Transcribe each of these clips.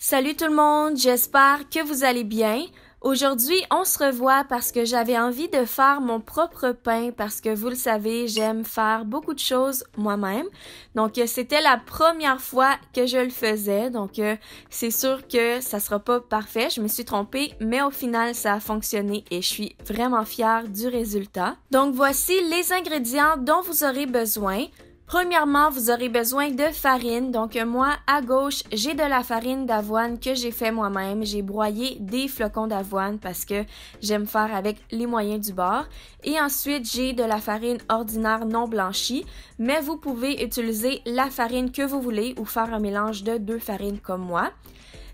Salut tout le monde, j'espère que vous allez bien. Aujourd'hui, on se revoit parce que j'avais envie de faire mon propre pain parce que vous le savez, j'aime faire beaucoup de choses moi-même. Donc, c'était la première fois que je le faisais. Donc, c'est sûr que ça sera pas parfait. Je me suis trompée, mais au final, ça a fonctionné et je suis vraiment fière du résultat. Donc, voici les ingrédients dont vous aurez besoin. Premièrement, vous aurez besoin de farine. Donc moi, à gauche, j'ai de la farine d'avoine que j'ai fait moi-même. J'ai broyé des flocons d'avoine parce que j'aime faire avec les moyens du bord. Et ensuite, j'ai de la farine ordinaire non blanchie, mais vous pouvez utiliser la farine que vous voulez ou faire un mélange de deux farines comme moi.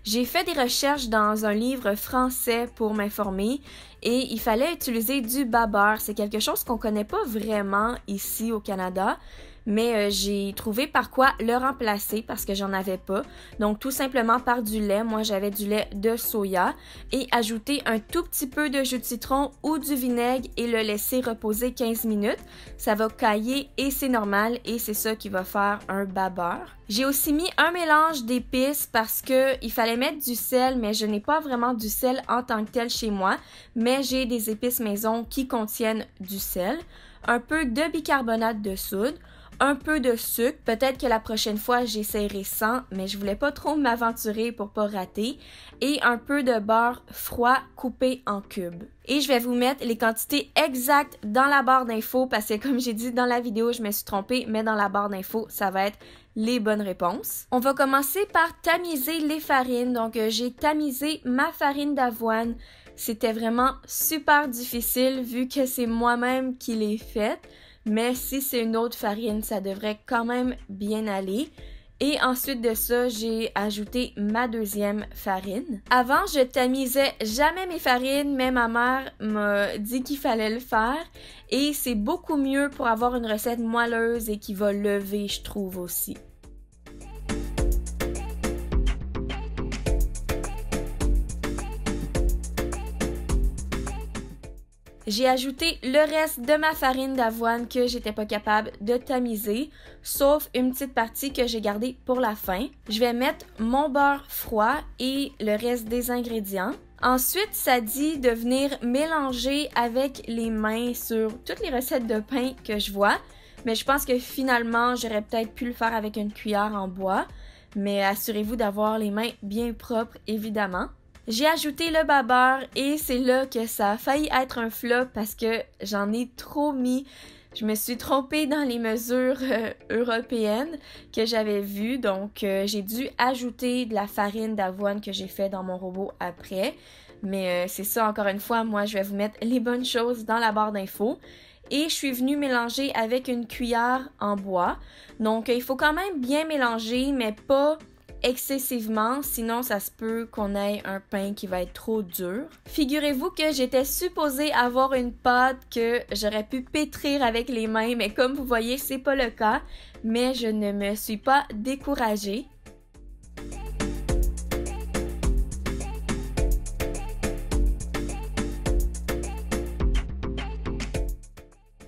J'ai fait des recherches dans un livre français pour m'informer et il fallait utiliser du bas-beurre. C'est quelque chose qu'on connaît pas vraiment ici au Canada. Mais j'ai trouvé par quoi le remplacer parce que j'en avais pas. Donc tout simplement par du lait. Moi j'avais du lait de soya et ajouter un tout petit peu de jus de citron ou du vinaigre et le laisser reposer 15 minutes. Ça va cailler et c'est normal et c'est ça qui va faire un bas-beurre. J'ai aussi mis un mélange d'épices parce que il fallait mettre du sel, mais je n'ai pas vraiment du sel en tant que tel chez moi, mais j'ai des épices maison qui contiennent du sel, un peu de bicarbonate de soude, un peu de sucre, peut-être que la prochaine fois j'essaierai sans, mais je voulais pas trop m'aventurer pour pas rater, et un peu de beurre froid coupé en cubes. Et je vais vous mettre les quantités exactes dans la barre d'infos parce que comme j'ai dit dans la vidéo, je me suis trompée, mais dans la barre d'infos, ça va être les bonnes réponses. On va commencer par tamiser les farines. Donc j'ai tamisé ma farine d'avoine. C'était vraiment super difficile vu que c'est moi-même qui l'ai faite. Mais si c'est une autre farine, ça devrait quand même bien aller. Et ensuite de ça, j'ai ajouté ma deuxième farine. Avant, je tamisais jamais mes farines, mais ma mère m'a dit qu'il fallait le faire. Et c'est beaucoup mieux pour avoir une recette moelleuse et qui va lever, je trouve aussi. J'ai ajouté le reste de ma farine d'avoine que j'étais pas capable de tamiser, sauf une petite partie que j'ai gardée pour la fin. Je vais mettre mon beurre froid et le reste des ingrédients. Ensuite, ça dit de venir mélanger avec les mains sur toutes les recettes de pain que je vois, mais je pense que finalement, j'aurais peut-être pu le faire avec une cuillère en bois, mais assurez-vous d'avoir les mains bien propres, évidemment. J'ai ajouté le bas-beurre et c'est là que ça a failli être un flop parce que j'en ai trop mis. Je me suis trompée dans les mesures européennes que j'avais vues, donc j'ai dû ajouter de la farine d'avoine que j'ai fait dans mon robot après. Mais c'est ça, encore une fois, moi je vais vous mettre les bonnes choses dans la barre d'infos. Et je suis venue mélanger avec une cuillère en bois. Donc il faut quand même bien mélanger, mais pas excessivement, sinon ça se peut qu'on ait un pain qui va être trop dur. Figurez-vous que j'étais supposée avoir une pâte que j'aurais pu pétrir avec les mains, mais comme vous voyez, c'est pas le cas, mais je ne me suis pas découragée.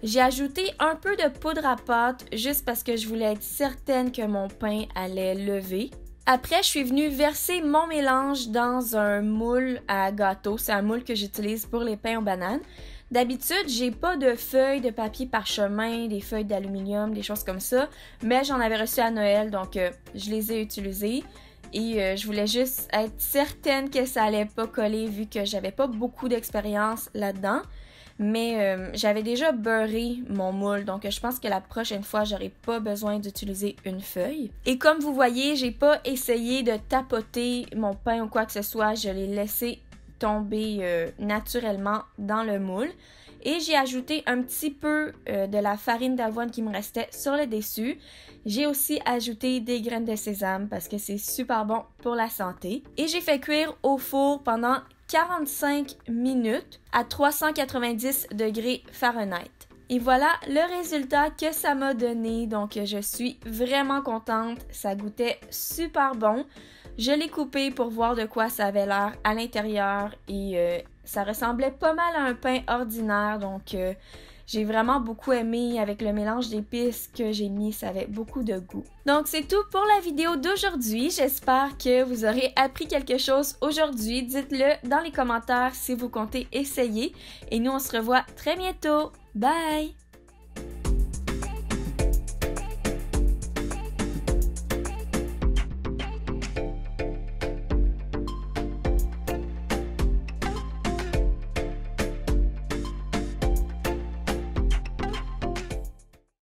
J'ai ajouté un peu de poudre à pâte juste parce que je voulais être certaine que mon pain allait lever. Après, je suis venue verser mon mélange dans un moule à gâteau. C'est un moule que j'utilise pour les pains aux bananes. D'habitude, j'ai pas de feuilles de papier parchemin, des feuilles d'aluminium, des choses comme ça, mais j'en avais reçu à Noël, donc je les ai utilisées. Et je voulais juste être certaine que ça allait pas coller vu que j'avais pas beaucoup d'expérience là-dedans. Mais j'avais déjà beurré mon moule, donc je pense que la prochaine fois, j'aurai pas besoin d'utiliser une feuille. Et comme vous voyez, j'ai pas essayé de tapoter mon pain ou quoi que ce soit, je l'ai laissé tomber naturellement dans le moule. Et j'ai ajouté un petit peu de la farine d'avoine qui me restait sur le dessus. J'ai aussi ajouté des graines de sésame parce que c'est super bon pour la santé. Et j'ai fait cuire au four pendant 45 minutes à 390 degrés Fahrenheit. Et voilà le résultat que ça m'a donné. Donc, je suis vraiment contente. Ça goûtait super bon. Je l'ai coupé pour voir de quoi ça avait l'air à l'intérieur et ça ressemblait pas mal à un pain ordinaire. Donc, J'ai vraiment beaucoup aimé avec le mélange d'épices que j'ai mis, ça avait beaucoup de goût. Donc c'est tout pour la vidéo d'aujourd'hui. J'espère que vous aurez appris quelque chose aujourd'hui. Dites-le dans les commentaires si vous comptez essayer. Et nous, on se revoit très bientôt. Bye!